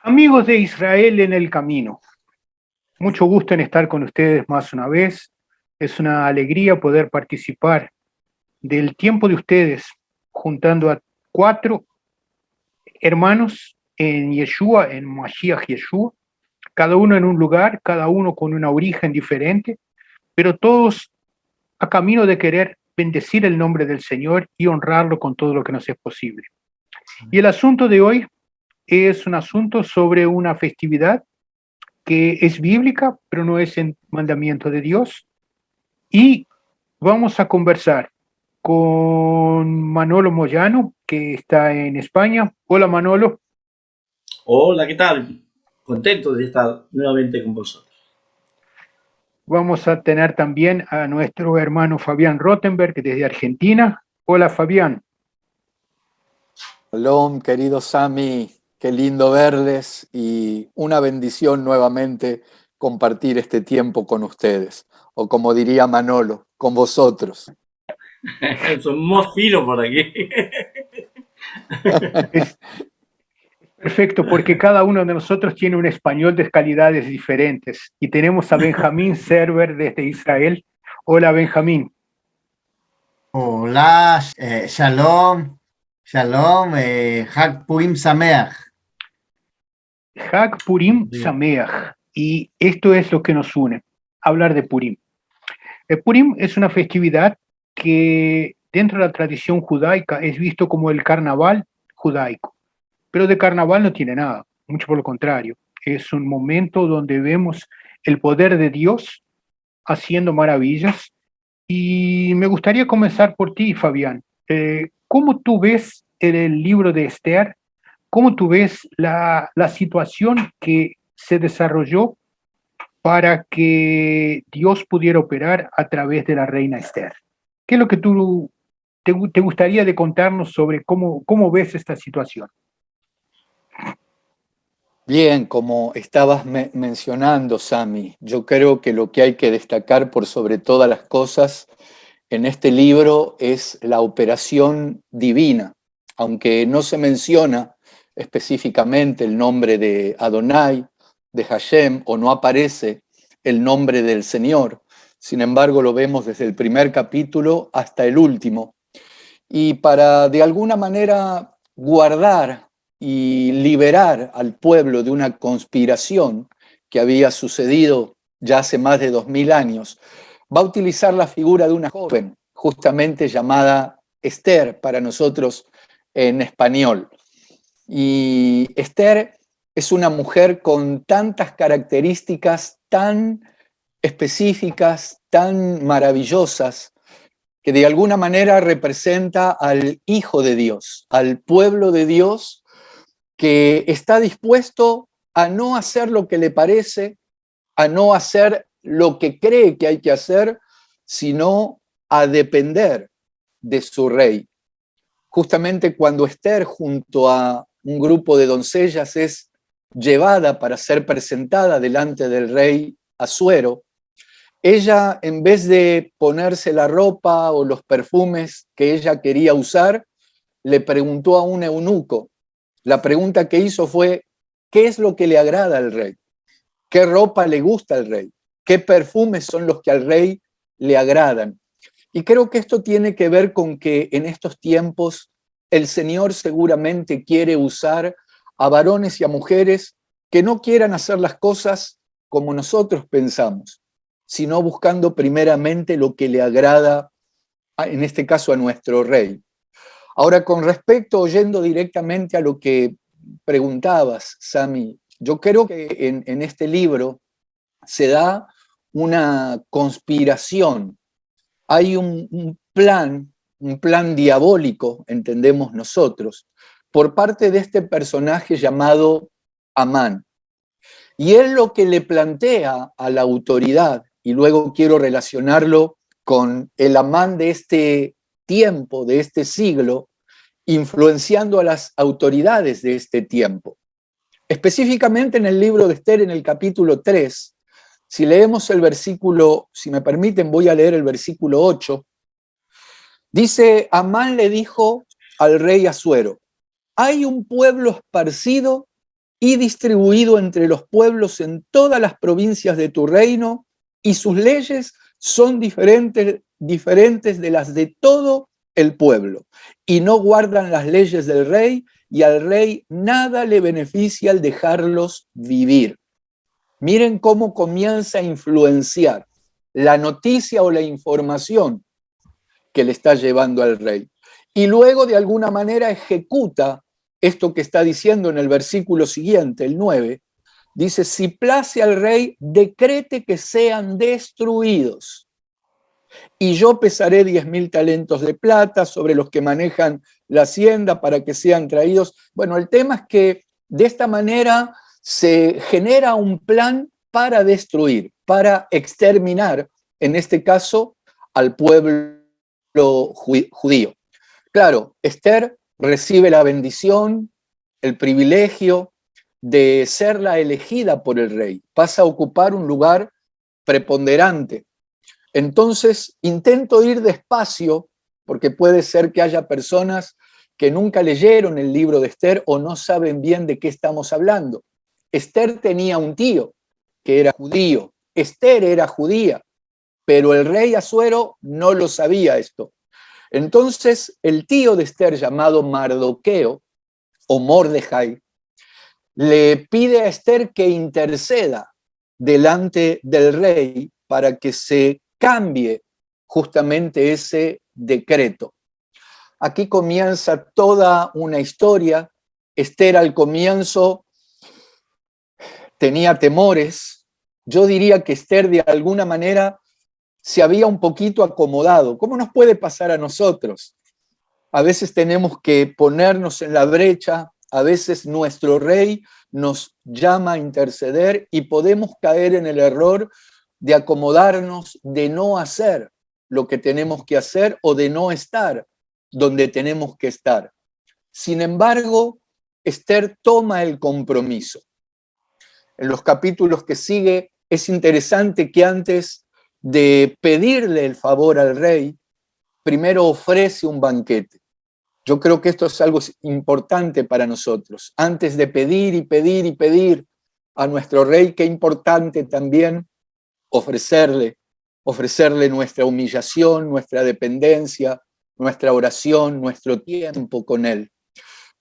Amigos de Israel en el camino, mucho gusto en estar con ustedes más una vez. Es una alegría poder participar del tiempo de ustedes, juntando a cuatro hermanos en Yeshua, en Mashiach Yeshua, cada uno en un lugar, cada uno con una origen diferente, pero todos a camino de querer bendecir el nombre del Señor y honrarlo con todo lo que nos es posible. Y el asunto de hoy es un asunto sobre una festividad que es bíblica, pero no es el mandamiento de Dios. Y vamos a conversar con Manolo Moyano, que está en España. Hola Manolo. Hola, ¿qué tal? Contento de estar nuevamente con vosotros. Vamos a tener también a nuestro hermano Fabián Rottenberg desde Argentina. Hola Fabián. Shalom, querido Sami, qué lindo verles y una bendición nuevamente compartir este tiempo con ustedes, o como diría Manolo, con vosotros. Somos finos por aquí. Es perfecto porque cada uno de nosotros tiene un español de calidades diferentes y tenemos a Benjamín Server desde Israel. Hola Benjamín. Hola, Shalom, Shalom, Hag Purim Sameach. Hag Purim Sameach. Y esto es lo que nos une, hablar de Purim. El Purim es una festividad que dentro de la tradición judaica es visto como el carnaval judaico, pero de carnaval no tiene nada, mucho por lo contrario. Es un momento donde vemos el poder de Dios haciendo maravillas. Y me gustaría comenzar por ti, Fabián. ¿Cómo tú ves el libro de Esther? ¿Cómo tú ves la situación que se desarrolló para que Dios pudiera operar a través de la reina Esther? ¿Qué es lo que tú te gustaría de contarnos sobre cómo ves esta situación? Bien, como estabas mencionando, Sami, yo creo que lo que hay que destacar por sobre todas las cosas en este libro es la operación divina, aunque no se menciona específicamente el nombre de Adonai, de Hashem, o no aparece el nombre del Señor. Sin embargo, lo vemos desde el primer capítulo hasta el último. Y para de alguna manera guardar y liberar al pueblo de una conspiración que había sucedido ya hace más de 2000 años, va a utilizar la figura de una joven, justamente llamada Esther para nosotros en español. Y Esther es una mujer con tantas características tan específicas, tan maravillosas, que de alguna manera representa al Hijo de Dios, al pueblo de Dios que está dispuesto a no hacer lo que le parece, a no hacer lo que cree que hay que hacer, sino a depender de su rey. Justamente cuando Esther, junto a un grupo de doncellas, es llevada para ser presentada delante del rey Asuero, ella, en vez de ponerse la ropa o los perfumes que ella quería usar, le preguntó a un eunuco. La pregunta que hizo fue, ¿qué es lo que le agrada al rey? ¿Qué ropa le gusta al rey? ¿Qué perfumes son los que al rey le agradan? Y creo que esto tiene que ver con que en estos tiempos el Señor seguramente quiere usar a varones y a mujeres que no quieran hacer las cosas como nosotros pensamos, sino buscando primeramente lo que le agrada, en este caso a nuestro rey. Ahora, con respecto, oyendo directamente a lo que preguntabas, Sami, yo creo que en este libro se da una conspiración. Hay un plan diabólico, entendemos nosotros, por parte de este personaje llamado Amán. Y él lo que le plantea a la autoridad, y luego quiero relacionarlo con el Amán de este tiempo, de este siglo, influenciando a las autoridades de este tiempo. Específicamente en el libro de Esther, en el capítulo 3, si leemos el versículo, si me permiten, voy a leer el versículo 8, dice, Amán le dijo al rey Asuero, hay un pueblo esparcido y distribuido entre los pueblos en todas las provincias de tu reino, y sus leyes son diferentes de las de todo el pueblo, y no guardan las leyes del rey, y al rey nada le beneficia al dejarlos vivir. Miren cómo comienza a influenciar la noticia o la información que le está llevando al rey. Y luego de alguna manera ejecuta esto que está diciendo en el versículo siguiente, el 9, dice, si place al rey, decrete que sean destruidos. Y yo pesaré 10.000 talentos de plata sobre los que manejan la hacienda para que sean traídos. Bueno, el tema es que de esta manera se genera un plan para destruir, para exterminar, en este caso, al pueblo judío. Claro, Esther recibe la bendición, el privilegio de ser la elegida por el rey. Pasa a ocupar un lugar preponderante. Entonces, intento ir despacio, porque puede ser que haya personas que nunca leyeron el libro de Esther o no saben bien de qué estamos hablando. Esther tenía un tío que era judío. Esther era judía, pero el rey Asuero no lo sabía esto. Entonces, el tío de Esther, llamado Mardoqueo, o Mordejai, le pide a Esther que interceda delante del rey para que se cambie justamente ese decreto. Aquí comienza toda una historia. Esther al comienzo tenía temores. Yo diría que Esther de alguna manera se había un poquito acomodado. ¿Cómo nos puede pasar a nosotros? A veces tenemos que ponernos en la brecha, a veces nuestro rey nos llama a interceder y podemos caer en el error de acomodarnos, de no hacer lo que tenemos que hacer o de no estar donde tenemos que estar. Sin embargo, Esther toma el compromiso. En los capítulos que sigue es interesante que antes de pedirle el favor al rey, primero ofrece un banquete. Yo creo que esto es algo importante para nosotros. Antes de pedir y pedir y pedir a nuestro rey, qué importante también ofrecerle nuestra humillación, nuestra dependencia, nuestra oración, nuestro tiempo con él.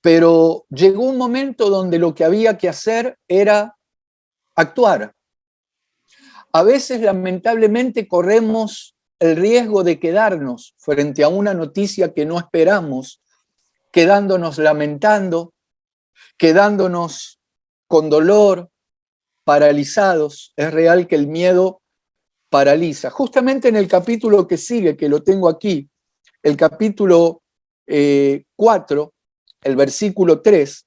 Pero llegó un momento donde lo que había que hacer era actuar. A veces, lamentablemente, corremos el riesgo de quedarnos frente a una noticia que no esperamos, quedándonos lamentando, quedándonos con dolor, paralizados. Es real que el miedo paraliza. Justamente en el capítulo que sigue, que lo tengo aquí, el capítulo 4, el versículo 3,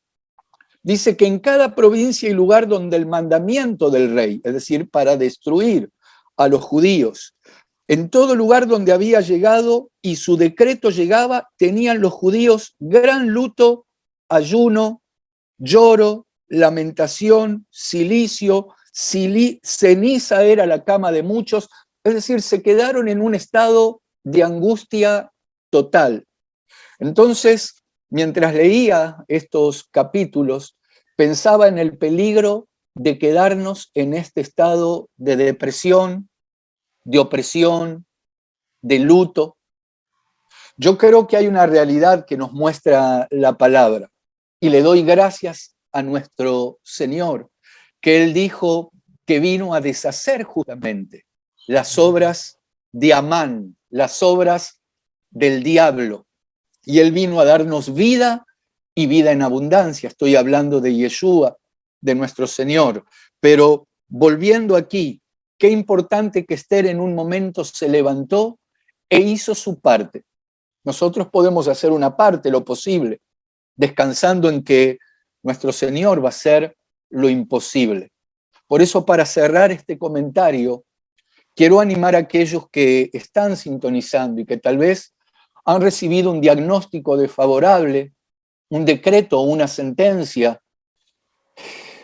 dice que en cada provincia y lugar donde el mandamiento del rey, es decir, para destruir a los judíos, en todo lugar donde había llegado y su decreto llegaba, tenían los judíos gran luto, ayuno, lloro, lamentación, cilicio, ceniza era la cama de muchos, es decir, se quedaron en un estado de angustia total. Entonces, mientras leía estos capítulos, pensaba en el peligro de quedarnos en este estado de depresión, de opresión, de luto. Yo creo que hay una realidad que nos muestra la palabra y le doy gracias a nuestro Señor, que Él dijo que vino a deshacer justamente las obras de Amán, las obras del diablo. Y Él vino a darnos vida y vida en abundancia. Estoy hablando de Yeshua, de nuestro Señor. Pero volviendo aquí, qué importante que Esther en un momento se levantó e hizo su parte. Nosotros podemos hacer una parte, lo posible, descansando en que nuestro Señor va a hacer lo imposible. Por eso, para cerrar este comentario, quiero animar a aquellos que están sintonizando y que tal vez han recibido un diagnóstico desfavorable, un decreto o una sentencia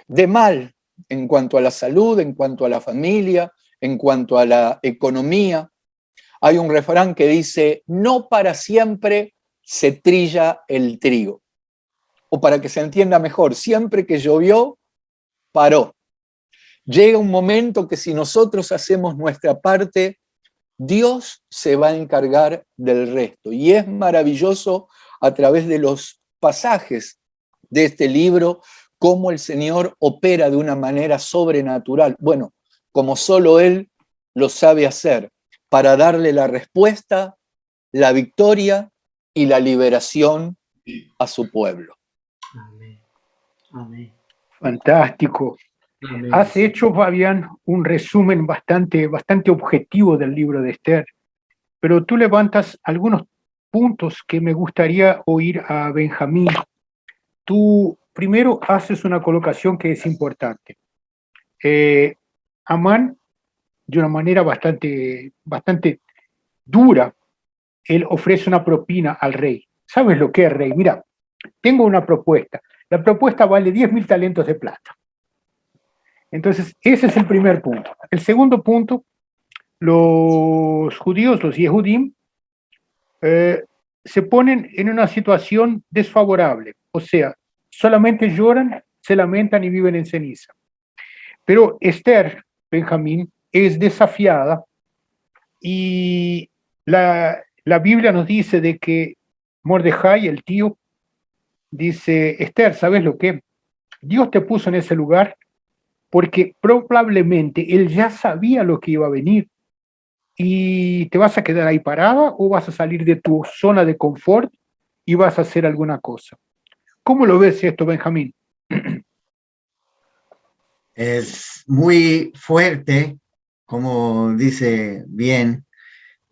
de mal en cuanto a la salud, en cuanto a la familia, en cuanto a la economía. Hay un refrán que dice, no para siempre se trilla el trigo. O para que se entienda mejor, siempre que llovió, paró. Llega un momento que si nosotros hacemos nuestra parte, Dios se va a encargar del resto. Y es maravilloso a través de los pasajes de este libro cómo el Señor opera de una manera sobrenatural. Bueno, como solo Él lo sabe hacer, para darle la respuesta, la victoria y la liberación a su pueblo. Amén. Amén. Fantástico. Amén. Has hecho, Fabián, un resumen bastante objetivo del libro de Esther, pero tú levantas algunos puntos que me gustaría oír a Benjamín. Tú primero haces una colocación que es importante. Amán, de una manera bastante dura, él ofrece una propina al rey. ¿Sabes lo que es, rey? Mira, tengo una propuesta. La propuesta vale 10.000 talentos de plata. Entonces, ese es el primer punto. El segundo punto, los judíos, los Yehudim, se ponen en una situación desfavorable. O sea, solamente lloran, se lamentan y viven en ceniza. Pero Esther, Benjamín, es desafiada y la Biblia nos dice de que Mordejai, el tío, dice, Esther, ¿sabes lo que? Dios te puso en ese lugar porque probablemente él ya sabía lo que iba a venir y te vas a quedar ahí parada o vas a salir de tu zona de confort y vas a hacer alguna cosa. ¿Cómo lo ves esto, Benjamín? Es muy fuerte, como dice bien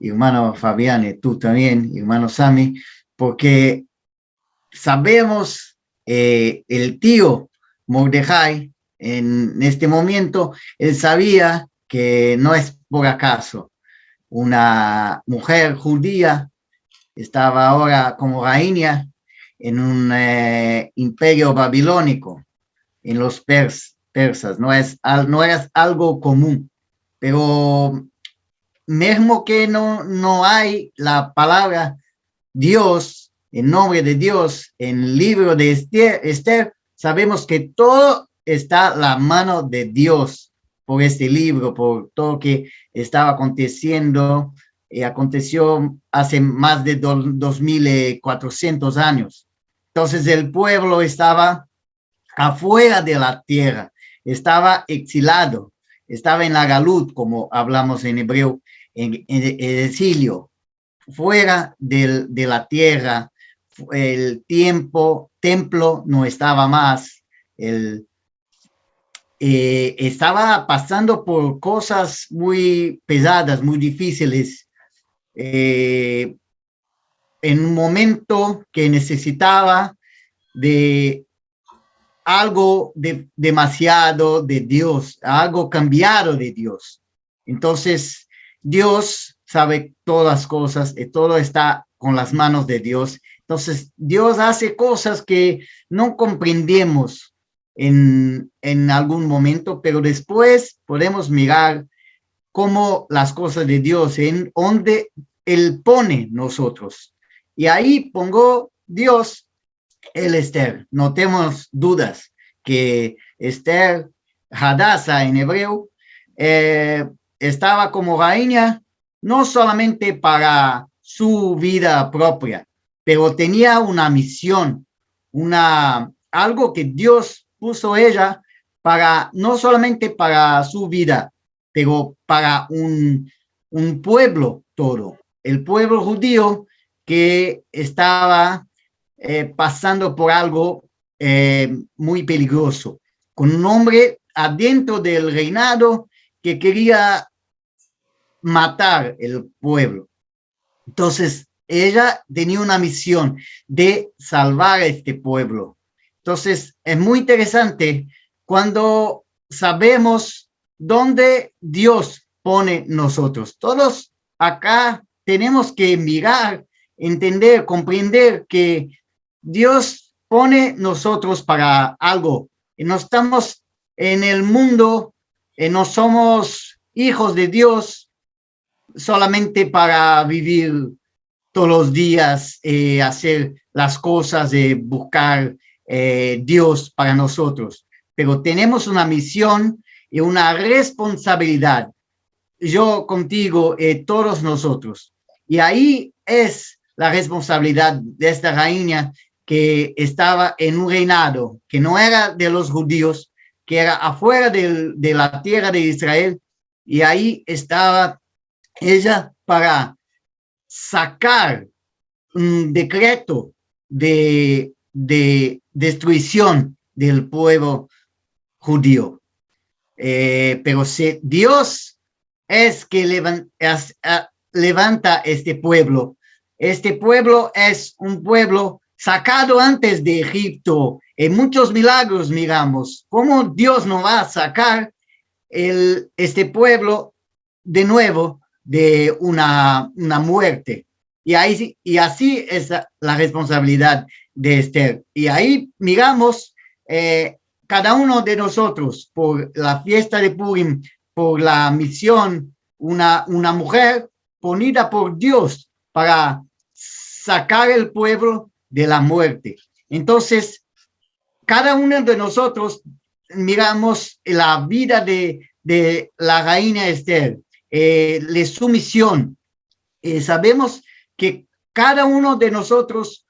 hermano Fabián y tú también, hermano Sami, porque sabemos el tío Mordejai en este momento, él sabía que no es por acaso. Una mujer judía estaba ahora como reina en un imperio babilónico, en los persas, no es algo común, pero mismo que no hay la palabra Dios, en nombre de Dios, en el libro de Esther, sabemos que todo está la mano de Dios por este libro, por todo que estaba aconteciendo, aconteció hace más de 2.400 años. Entonces el pueblo estaba afuera de la tierra, estaba exilado, estaba en la galut, como hablamos en hebreo, en exilio, fuera de la tierra. El templo no estaba más, estaba pasando por cosas muy pesadas, muy difíciles, en un momento que necesitaba de algo demasiado de Dios, algo cambiado de Dios. Entonces, Dios sabe todas las cosas, y todo está con las manos de Dios. Entonces, Dios hace cosas que no comprendemos en algún momento, pero después podemos mirar cómo las cosas de Dios, en donde Él pone nosotros. Y ahí pongo Dios el Esther. No tenemos dudas que Esther, Hadassah en hebreo, estaba como reina no solamente para su vida propia, pero tenía una misión, algo que Dios puso ella para, no solamente para su vida, pero para un pueblo todo, el pueblo judío que estaba pasando por algo muy peligroso, con un hombre adentro del reinado que quería matar el pueblo. Entonces, ella tenía una misión de salvar a este pueblo. Entonces, es muy interesante cuando sabemos dónde Dios pone nosotros. Todos acá tenemos que mirar, entender, comprender que Dios pone nosotros para algo. No estamos en el mundo, no somos hijos de Dios solamente para vivir todos los días, hacer las cosas, buscar Dios para nosotros. pero tenemos una misión y una responsabilidad. Yo contigo, todos nosotros. Y ahí es la responsabilidad de esta reina que estaba en un reinado que no era de los judíos, que era afuera de la tierra de Israel, y ahí estaba ella para sacar un decreto de destrucción del pueblo judío. Pero si Dios es que levanta este pueblo es un pueblo sacado antes de Egipto. En muchos milagros miramos cómo Dios no va a sacar este pueblo de nuevo de una muerte. Y así es la responsabilidad de Esther. Y ahí miramos cada uno de nosotros por la fiesta de Purim, por la misión, una mujer ponida por Dios para sacar el pueblo de la muerte. Entonces, cada uno de nosotros miramos la vida de la reina Esther, de su misión. Sabemos que cada uno de nosotros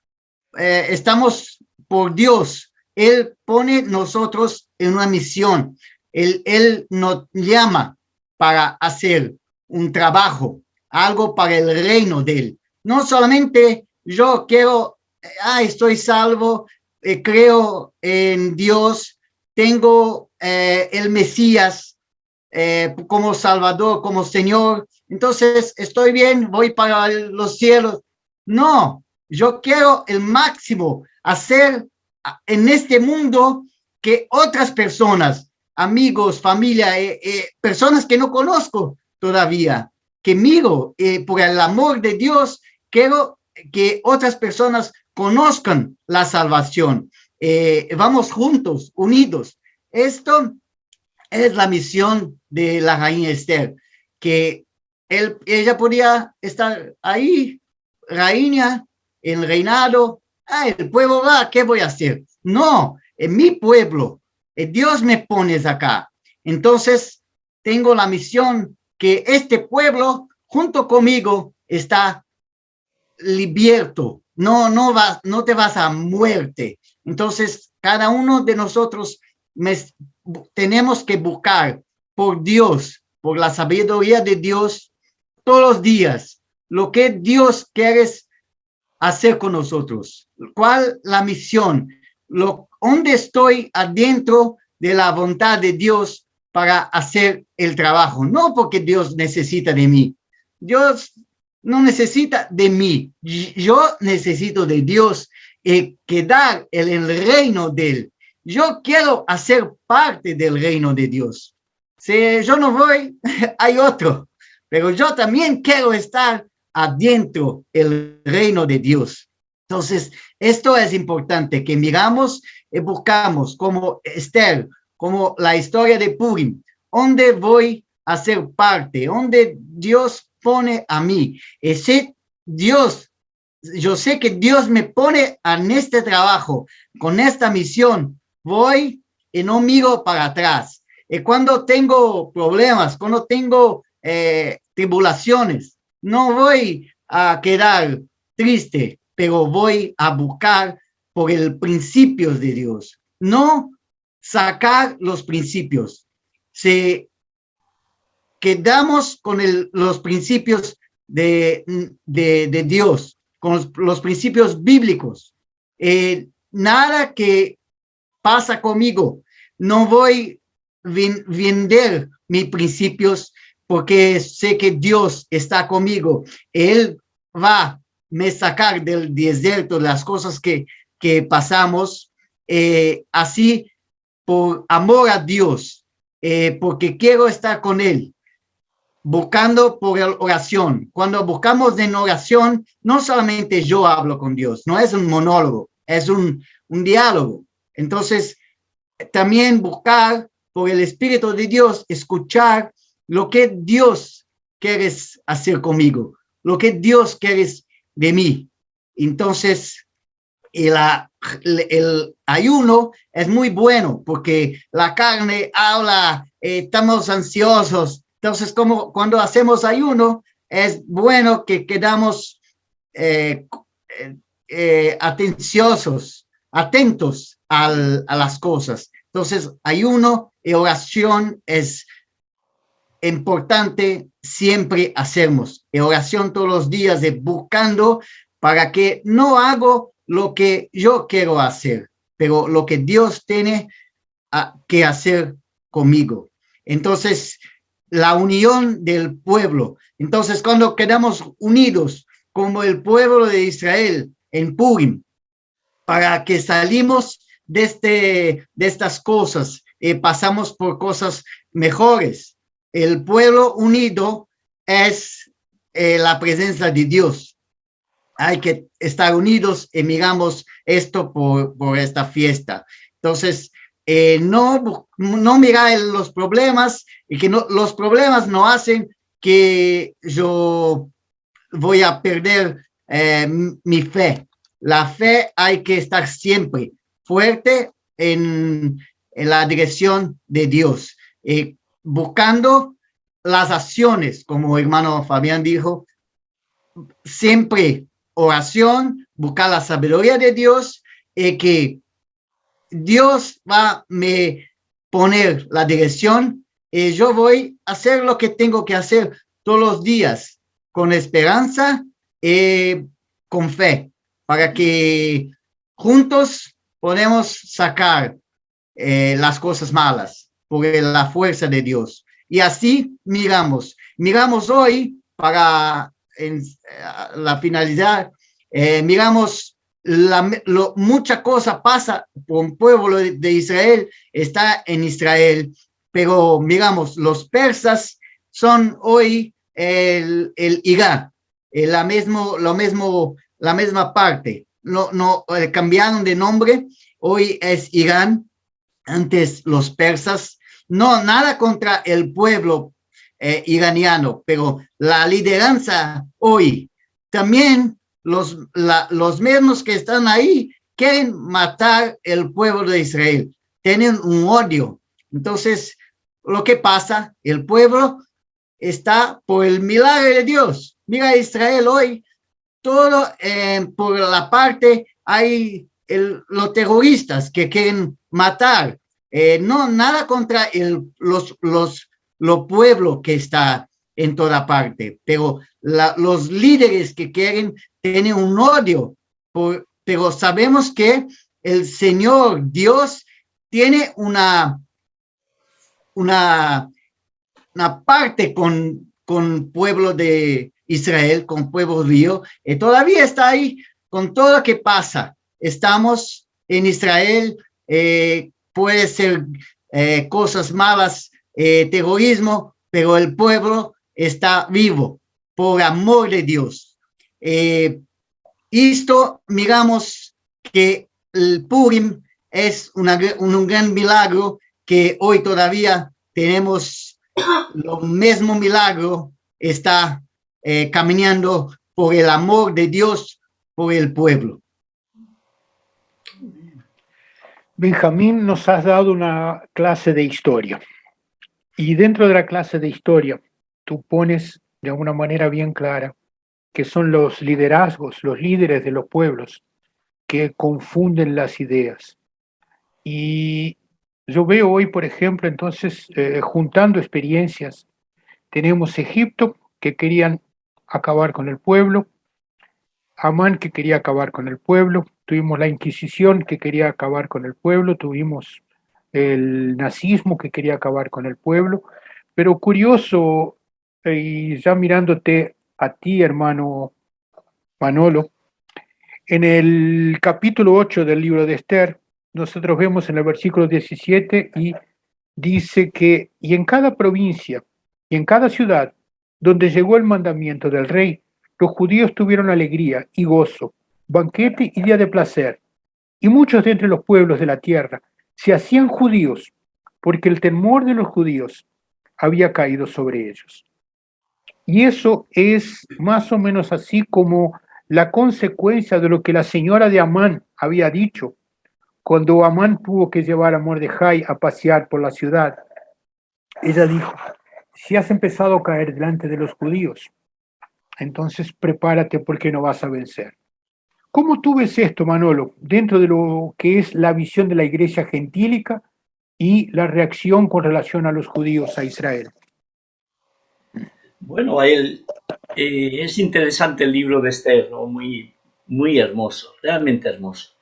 estamos por Dios. Él pone nosotros en una misión. Él nos llama para hacer un trabajo, algo para el reino de Él. No solamente yo quiero, estoy salvo, creo en Dios, tengo el Mesías como Salvador, como Señor, entonces estoy bien, voy para los cielos. No, yo quiero el máximo, hacer en este mundo que otras personas, amigos, familia, personas que no conozco todavía, que miro por el amor de Dios, quiero que otras personas conozcan la salvación. Vamos juntos, unidos. Esto es la misión de la reina Esther, que ella podía estar ahí, reina, en reinado. El pueblo va, ¿qué voy a hacer? No, en mi pueblo, Dios me pone acá. Entonces, tengo la misión que este pueblo, junto conmigo, está liberto. No te vas a muerte. Entonces, cada uno de nosotros tenemos que buscar por Dios, por la sabiduría de Dios, todos los días, lo que Dios quiere hacer con nosotros. ¿Cuál la misión? ¿Dónde estoy adentro de la voluntad de Dios para hacer el trabajo? No porque Dios necesita de mí. Dios no necesita de mí. Yo necesito de Dios, quedar en el reino de Él. Yo quiero hacer parte del reino de Dios. Si yo no voy, hay otro. Pero yo también quiero estar adentro del reino de Dios. Entonces, esto es importante, que miramos y buscamos como Esther, como la historia de Purim, ¿dónde voy a ser parte? ¿Dónde Dios pone a mí? Ese Dios, yo sé que Dios me pone en este trabajo, con esta misión, voy y no miro para atrás. Y cuando tengo problemas, cuando tengo tribulaciones, no voy a quedar triste, pero voy a buscar por el principio de Dios, no sacar los principios. Si quedamos con los principios de Dios, con los principios bíblicos, nada que pasa conmigo, no voy a vender mis principios, porque sé que Dios está conmigo. Él va a me sacar del desierto, las cosas que pasamos, así por amor a Dios, porque quiero estar con Él, buscando por la oración. Cuando buscamos en oración, no solamente yo hablo con Dios, no es un monólogo, es un diálogo. Entonces, también buscar por el Espíritu de Dios, escuchar lo que Dios quiere hacer conmigo, lo que Dios quiere de mí. Entonces, Y el ayuno es muy bueno porque la carne habla, estamos ansiosos. Entonces, como cuando hacemos ayuno, es bueno que quedamos atentos a las cosas. Entonces, ayuno y oración es importante siempre hacemos. Y oración todos los días de buscando para que no hago lo que yo quiero hacer, pero lo que Dios tiene que hacer conmigo. Entonces, la unión del pueblo. Entonces, cuando quedamos unidos como el pueblo de Israel en Purim, para que salimos de estas cosas, pasamos por cosas mejores. El pueblo unido es la presencia de Dios. Hay que estar unidos y miramos esto por esta fiesta. Entonces, no mirar los problemas y que los problemas no hacen que yo voy a perder mi fe. La fe hay que estar siempre fuerte en la dirección de Dios, buscando las acciones, como hermano Fabián dijo, siempre oración, buscar la sabiduría de Dios, que Dios va a me poner la dirección y yo voy a hacer lo que tengo que hacer todos los días, con esperanza y con fe, para que juntos podemos sacar las cosas malas por la fuerza de Dios. Y así miramos hoy para la finalidad, miramos mucha cosa pasa por un pueblo de Israel, está en Israel, pero miramos, los persas son hoy el Irán, la misma parte, no cambiaron de nombre, hoy es Irán, antes los persas, no, nada contra el pueblo iraniano, pero la lideranza hoy, también los mismos que están ahí quieren matar el pueblo de Israel, tienen un odio. Entonces, lo que pasa, el pueblo está por el milagro de Dios. Mira Israel hoy, todo por la parte hay los terroristas que quieren matar. No, nada contra los pueblos que está en toda parte, pero los líderes que quieren tienen un odio, pero sabemos que el Señor Dios tiene una parte con pueblo de Israel, con pueblo judío, y todavía está ahí con todo lo que pasa. Estamos en Israel, puede ser cosas malas, terrorismo, pero el pueblo está vivo por amor de Dios. Esto miramos que el Purim es un gran milagro que hoy todavía tenemos lo mismo milagro, está caminando por el amor de Dios por el pueblo. Benjamín, nos has dado una clase de historia y dentro de la clase de historia tú pones de una manera bien clara que son los liderazgos, los líderes de los pueblos que confunden las ideas. Y yo veo hoy, por ejemplo, entonces, juntando experiencias, tenemos Egipto, que querían acabar con el pueblo, Amán, que quería acabar con el pueblo, tuvimos la Inquisición, que quería acabar con el pueblo, tuvimos el nazismo, que quería acabar con el pueblo, pero curioso, y ya mirándote a ti, hermano Manolo, en el capítulo 8 del libro de Esther, nosotros vemos en el versículo 17 y dice que, y en cada provincia y en cada ciudad donde llegó el mandamiento del rey, los judíos tuvieron alegría y gozo, banquete y día de placer, y muchos de entre los pueblos de la tierra se hacían judíos, porque el temor de los judíos había caído sobre ellos. Y eso es más o menos así como la consecuencia de lo que la señora de Amán había dicho, cuando Amán tuvo que llevar a Mordejai a pasear por la ciudad, ella dijo, si has empezado a caer delante de los judíos, entonces prepárate porque no vas a vencer. ¿Cómo tú ves esto, Manolo, dentro de lo que es la visión de la iglesia gentílica y la reacción con relación a los judíos a Israel? Bueno, es interesante el libro de Esther, ¿no? Muy hermoso, realmente hermoso.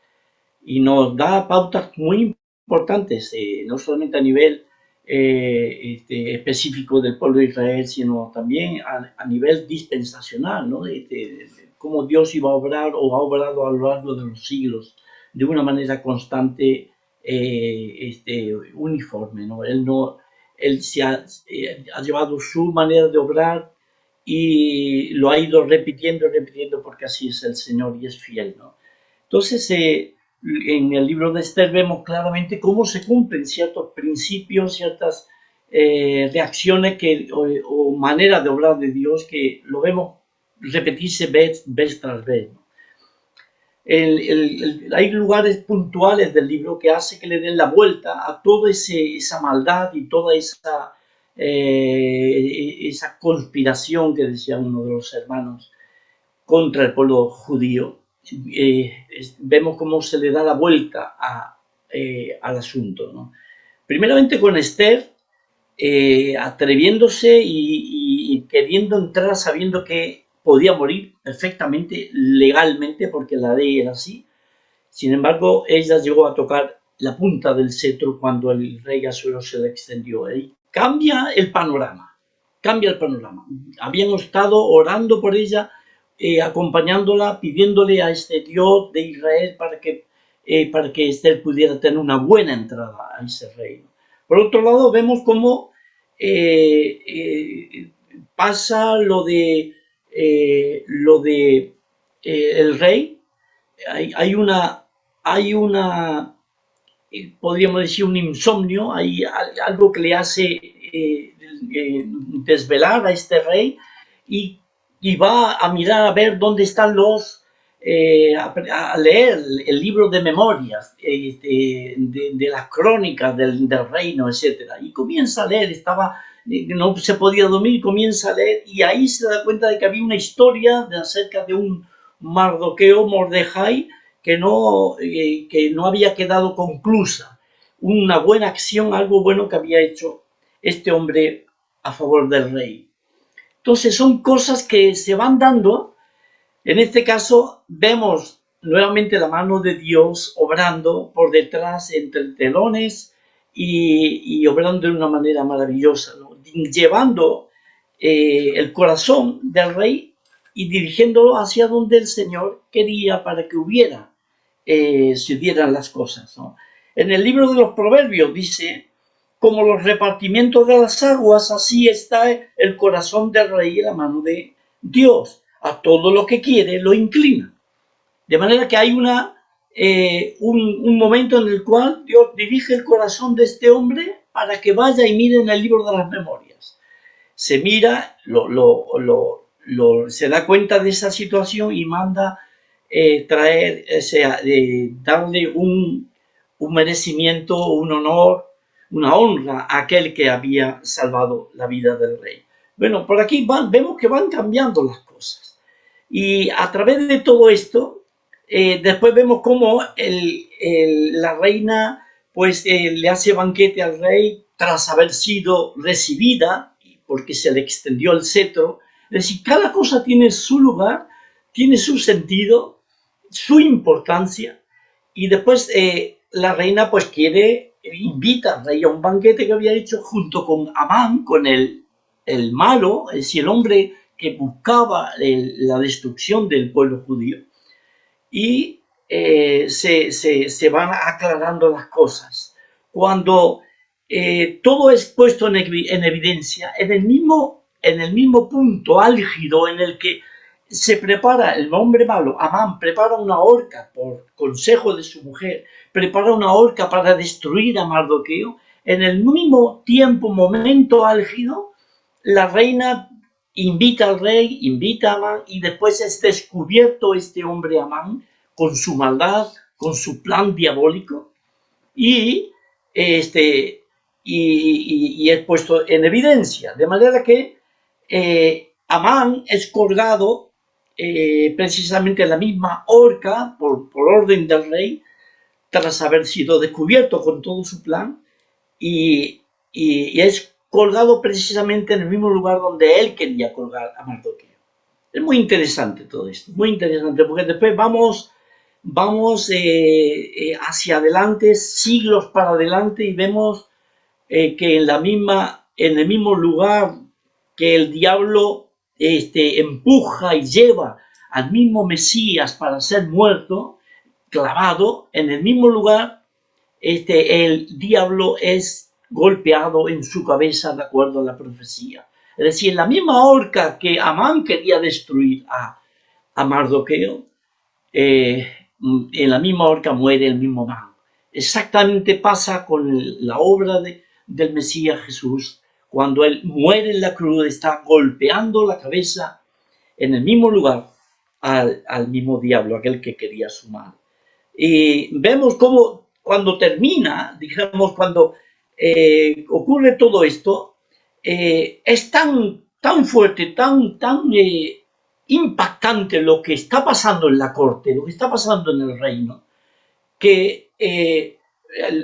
Y nos da pautas muy importantes, no solamente a nivel específico del pueblo de Israel, sino también a nivel dispensacional, ¿no? De cómo Dios iba a obrar o ha obrado a lo largo de los siglos de una manera constante, uniforme, ¿no? Él ha llevado su manera de obrar y lo ha ido repitiendo porque así es el Señor y es fiel, ¿no? Entonces, en el libro de Esther vemos claramente cómo se cumplen ciertos principios, ciertas reacciones o manera de obrar de Dios que lo vemos repetirse vez tras vez, ¿no? Hay lugares puntuales del libro que hace que le den la vuelta a toda esa maldad y toda esa conspiración que decía uno de los hermanos contra el pueblo judío. Vemos cómo se le da la vuelta al asunto, ¿no? Primeramente con Esther, atreviéndose y queriendo entrar sabiendo que podía morir perfectamente, legalmente, porque la ley era así. Sin embargo, ella llegó a tocar la punta del cetro cuando el rey Asuero se le extendió. Y cambia el panorama. Habían estado orando por ella, acompañándola, pidiéndole a este Dios de Israel para que Esther pudiera tener una buena entrada a ese reino. Por otro lado, vemos cómo pasa lo de el rey. Hay una podríamos decir un insomnio, hay algo que le hace desvelar a este rey y va a mirar a ver dónde están a leer el libro de memorias, de las crónicas del reino, etc. Y comienza a leer, no se podía dormir, comienza a leer y ahí se da cuenta de que había una historia acerca de un Mordejai que no había quedado conclusa, una buena acción, algo bueno que había hecho este hombre a favor del rey. Entonces son cosas que se van dando. En este caso vemos nuevamente la mano de Dios obrando por detrás entre telones y obrando de una manera maravillosa, ¿no? Llevando el corazón del rey y dirigiéndolo hacia donde el Señor quería para que se dieran las cosas, ¿no? En el libro de los Proverbios dice, como los repartimientos de las aguas, así está el corazón del rey en la mano de Dios. A todo lo que quiere lo inclina. De manera que hay un momento en el cual Dios dirige el corazón de este hombre para que vaya y mire en el libro de las memorias. Se mira, se da cuenta de esa situación y manda darle un merecimiento, un honor, una honra a aquel que había salvado la vida del rey. Bueno, por aquí vemos que van cambiando las cosas. Y a través de todo esto, después vemos cómo la reina pues le hace banquete al rey tras haber sido recibida, porque se le extendió el cetro. Es decir, cada cosa tiene su lugar, tiene su sentido, su importancia, y después la reina pues invita al rey a un banquete que había hecho junto con Amán, con el malo, es decir, el hombre que buscaba la destrucción del pueblo judío. Y se van aclarando las cosas. Cuando todo es puesto en evidencia, en el mismo punto álgido en el que se prepara el hombre malo, Amán prepara una horca por consejo de su mujer, prepara una horca para destruir a Mardoqueo, en el mismo momento álgido, la reina invita al rey, invita a Amán y después es descubierto este hombre Amán con su maldad, con su plan diabólico y es puesto en evidencia. De manera que Amán es colgado precisamente en la misma horca por orden del rey, tras haber sido descubierto con todo su plan, y es colgado precisamente en el mismo lugar donde él quería colgar a Mardoqueo. Es muy interesante todo esto, muy interesante, porque después vamos hacia adelante, siglos para adelante, y vemos que en el mismo lugar que el diablo empuja y lleva al mismo Mesías para ser muerto, clavado, en el mismo lugar, el diablo es golpeado en su cabeza de acuerdo a la profecía. Es decir, en la misma horca que Amán quería destruir a Mardoqueo, en la misma horca muere el mismo Amán. Exactamente pasa con la obra del Mesías Jesús. Cuando él muere en la cruz, está golpeando la cabeza en el mismo lugar al mismo diablo, aquel que quería su mal. Y vemos cómo cuando termina, digamos, cuando ocurre todo esto, es tan fuerte, tan impactante lo que está pasando en la corte, lo que está pasando en el reino, que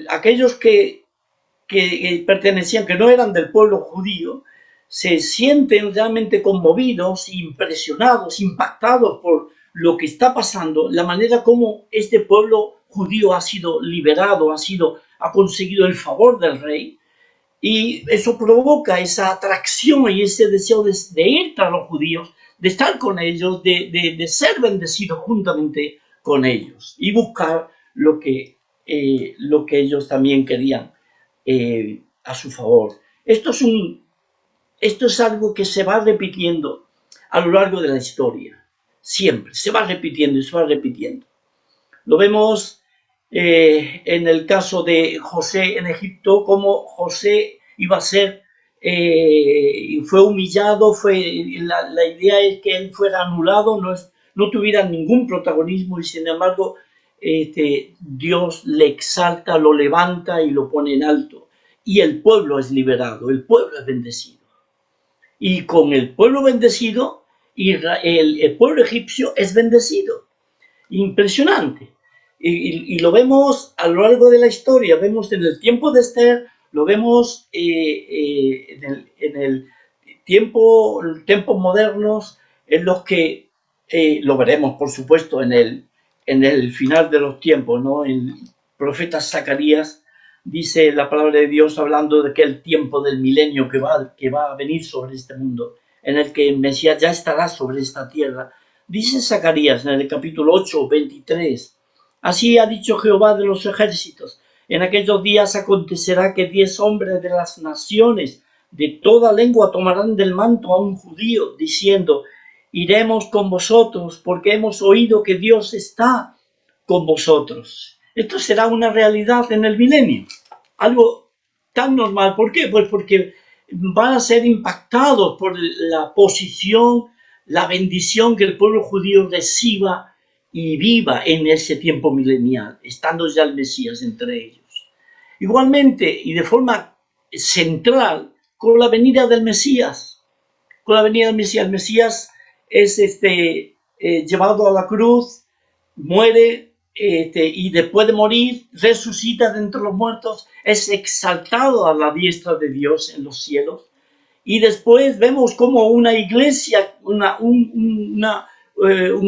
aquellos que pertenecían, que no eran del pueblo judío, se sienten realmente conmovidos, impresionados, impactados por lo que está pasando, la manera como este pueblo judío ha sido liberado, ha conseguido el favor del rey, y eso provoca esa atracción y ese deseo de ir tras los judíos, de estar con ellos, de ser bendecidos juntamente con ellos y buscar lo que ellos también querían a su favor. Esto es algo que se va repitiendo a lo largo de la historia. Siempre se va repitiendo y se va repitiendo. Lo vemos en el caso de José en Egipto, como José iba a ser, fue humillado, la idea es que él fuera anulado, no tuviera ningún protagonismo, y sin embargo Dios le exalta, lo levanta y lo pone en alto, y el pueblo es liberado, el pueblo es bendecido. Y con el pueblo bendecido, el pueblo egipcio es bendecido. Impresionante. Y lo vemos a lo largo de la historia, vemos en el tiempo de Esther, lo vemos en el tiempos modernos, en los que lo veremos, por supuesto, en el final de los tiempos, ¿no? El profeta Zacarías dice la palabra de Dios, hablando de que el tiempo del milenio que va a venir sobre este mundo, en el que el Mesías ya estará sobre esta tierra. Dice Zacarías en el capítulo 8, 23, así ha dicho Jehová de los ejércitos, en aquellos días acontecerá que 10 hombres de las naciones de toda lengua tomarán del manto a un judío, diciendo, iremos con vosotros, porque hemos oído que Dios está con vosotros. Esto será una realidad en el milenio, algo tan normal. ¿Por qué? Pues porque van a ser impactados por la posición, la bendición que el pueblo judío reciba y viva en ese tiempo milenial, estando ya el Mesías entre ellos. Igualmente, y de forma central, con la venida del Mesías. Con la venida del Mesías, el Mesías es llevado a la cruz, muere, y después de morir, resucita de entre los muertos, es exaltado a la diestra de Dios en los cielos. Y después vemos como una iglesia, un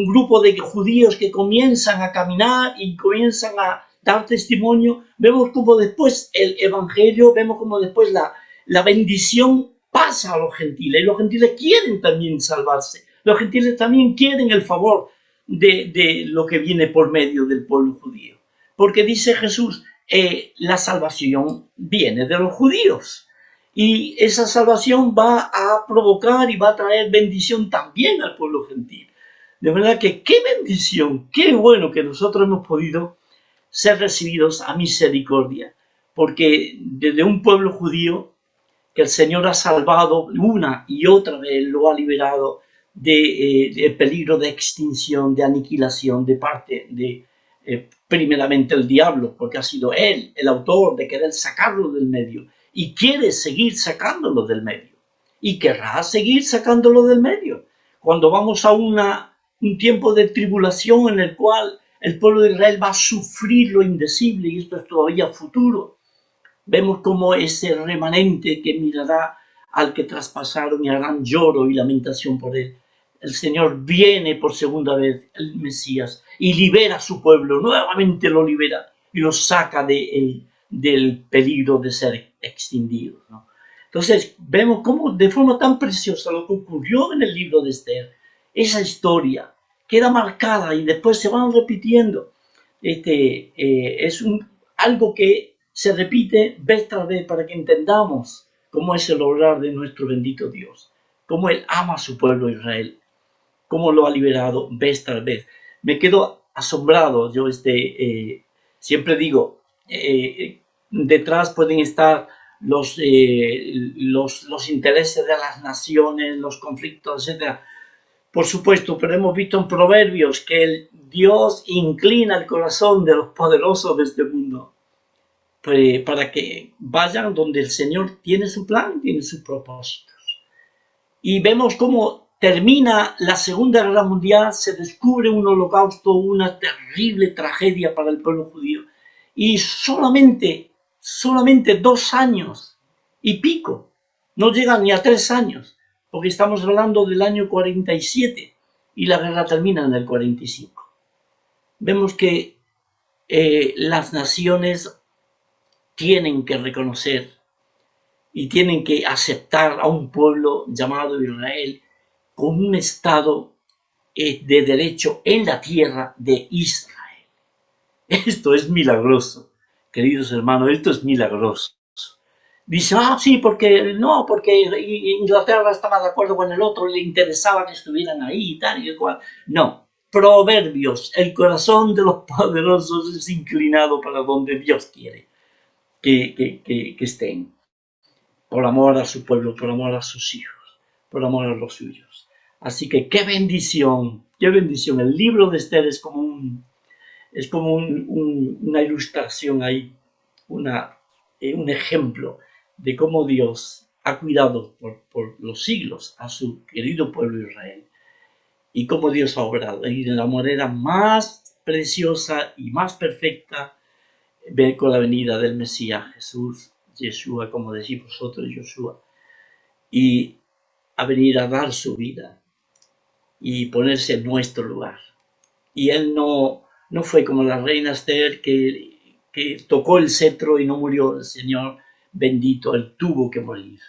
grupo de judíos que comienzan a caminar y comienzan a dar testimonio. Vemos como después el evangelio, vemos como después la bendición pasa a los gentiles. Y los gentiles quieren también salvarse. Los gentiles también quieren el favor de lo que viene por medio del pueblo judío. Porque dice Jesús, la salvación viene de los judíos. Y esa salvación va a provocar y va a traer bendición también al pueblo gentil. De verdad que qué bendición, qué bueno que nosotros hemos podido ser recibidos a misericordia. Porque desde un pueblo judío que el Señor ha salvado una y otra vez, lo ha liberado de peligro de extinción, de aniquilación, de primeramente el diablo, porque ha sido él el autor de querer sacarlo del medio y quiere seguir sacándolo del medio y querrá seguir sacándolo del medio. Cuando vamos a un tiempo de tribulación en el cual el pueblo de Israel va a sufrir lo indecible, y esto es todavía futuro, vemos como ese remanente que mirará al que traspasaron y harán lloro y lamentación por él. El Señor viene por segunda vez, el Mesías, y libera a su pueblo, nuevamente lo libera y lo saca del peligro de ser extinguido, ¿no? Entonces vemos cómo de forma tan preciosa lo que ocurrió en el libro de Esther, esa historia queda marcada y después se van repitiendo. Es algo que se repite vez tras vez para que entendamos cómo es el obrar de nuestro bendito Dios, cómo Él ama a su pueblo Israel, cómo lo ha liberado vez tras vez. Me quedo asombrado. Yo siempre digo, detrás pueden estar los intereses de las naciones, los conflictos, etc. Por supuesto, pero hemos visto en Proverbios que el Dios inclina el corazón de los poderosos de este mundo para que vayan donde el Señor tiene su plan, tiene sus propósitos. Y vemos cómo termina la Segunda Guerra Mundial, se descubre un holocausto, una terrible tragedia para el pueblo judío. Y solamente 2 años y pico, no llegan ni a 3 años, porque estamos hablando del año 47 y la guerra termina en el 45. Vemos que las naciones tienen que reconocer y tienen que aceptar a un pueblo llamado Israel con un Estado de derecho en la tierra de Israel. Esto es milagroso, queridos hermanos, esto es milagroso. Dice, sí, porque Inglaterra estaba de acuerdo con el otro, le interesaba que estuvieran ahí y tal y cual. No, Proverbios, el corazón de los poderosos es inclinado para donde Dios quiere que estén, por amor a su pueblo, por amor a sus hijos, por amor a los suyos. Así que qué bendición, qué bendición. El libro de Esther es como una ilustración ahí, un ejemplo de cómo Dios ha cuidado por los siglos a su querido pueblo Israel y cómo Dios ha obrado. Y de la manera más preciosa y más perfecta con la venida del Mesías Jesús, Yeshua, como decís vosotros, Yoshua, y a venir a dar su vida y ponerse en nuestro lugar. Y él no fue como la reina Esther que tocó el cetro y no murió. El Señor bendito, él tuvo que morir,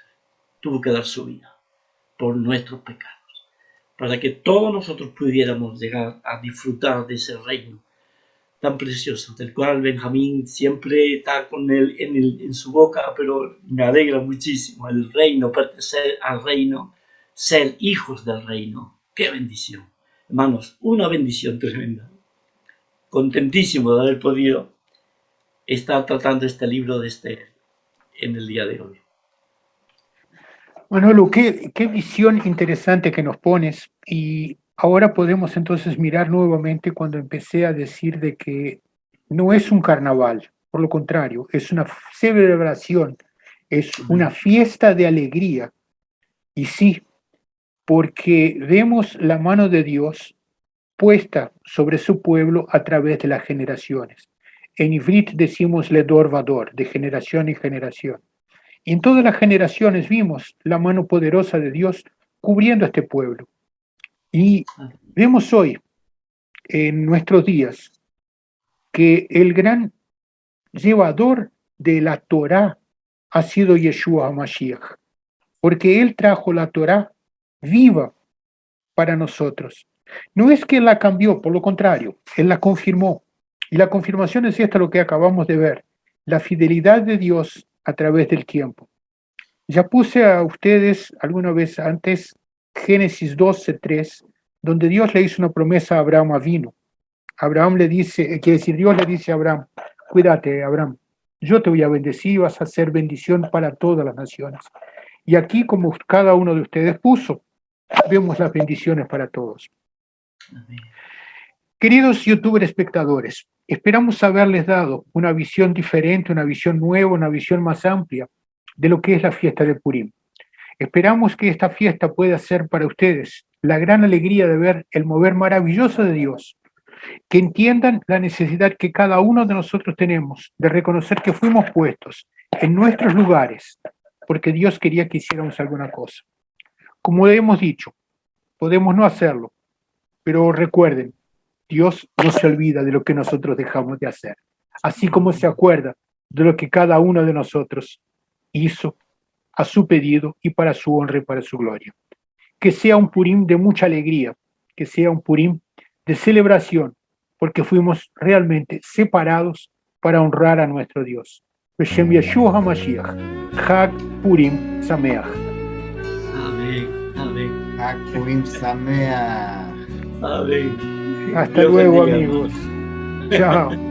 tuvo que dar su vida por nuestros pecados, para que todos nosotros pudiéramos llegar a disfrutar de ese reino tan precioso, del cual Benjamín siempre está con él en su boca, pero me alegra muchísimo el reino, pertenecer al reino, ser hijos del reino. ¡Qué bendición! Hermanos, una bendición tremenda. Contentísimo de haber podido estar tratando este libro de Esther en el día de hoy. Manolo, qué visión interesante que nos pones. Y ahora podemos entonces mirar nuevamente cuando empecé a decir de que no es un carnaval, por lo contrario, es una celebración, es una fiesta de alegría. Y sí, porque vemos la mano de Dios puesta sobre su pueblo a través de las generaciones. En Ivrit decimos ledor vador, de generación en generación. Y en todas las generaciones vimos la mano poderosa de Dios cubriendo a este pueblo. Y vemos hoy, en nuestros días, que el gran llevador de la Torá ha sido Yeshua HaMashiach, porque él trajo la Torá viva para nosotros. No es que él la cambió, por lo contrario, él la confirmó. Y la confirmación es esta, lo que acabamos de ver, la fidelidad de Dios a través del tiempo. Ya puse a ustedes alguna vez antes Génesis 12:3, donde Dios le hizo una promesa a Abraham Avinu. Abraham le dice, quiere decir, Dios le dice a Abraham, cuídate, Abraham, yo te voy a bendecir, vas a ser bendición para todas las naciones. Y aquí, como cada uno de ustedes puso, vemos las bendiciones para todos. Amén. Queridos youtuber espectadores, Esperamos haberles dado una visión diferente, una visión nueva, una visión más amplia de lo que es la fiesta de Purim. Esperamos que esta fiesta pueda ser para ustedes la gran alegría de ver el mover maravilloso de Dios, que entiendan la necesidad que cada uno de nosotros tenemos de reconocer que fuimos puestos en nuestros lugares porque Dios quería que hiciéramos alguna cosa. Como hemos dicho, podemos no hacerlo, pero recuerden, Dios no se olvida de lo que nosotros dejamos de hacer, así como se acuerda de lo que cada uno de nosotros hizo a su pedido y para su honra y para su gloria. Que sea un Purim de mucha alegría, que sea un Purim de celebración, porque fuimos realmente separados para honrar a nuestro Dios. Beshem Yeshua HaMashiach, Chag Purim Sameach. Amén, amén, Chag Purim Sameach. amén. Hasta Dios luego, bendiga. amigos. Chao.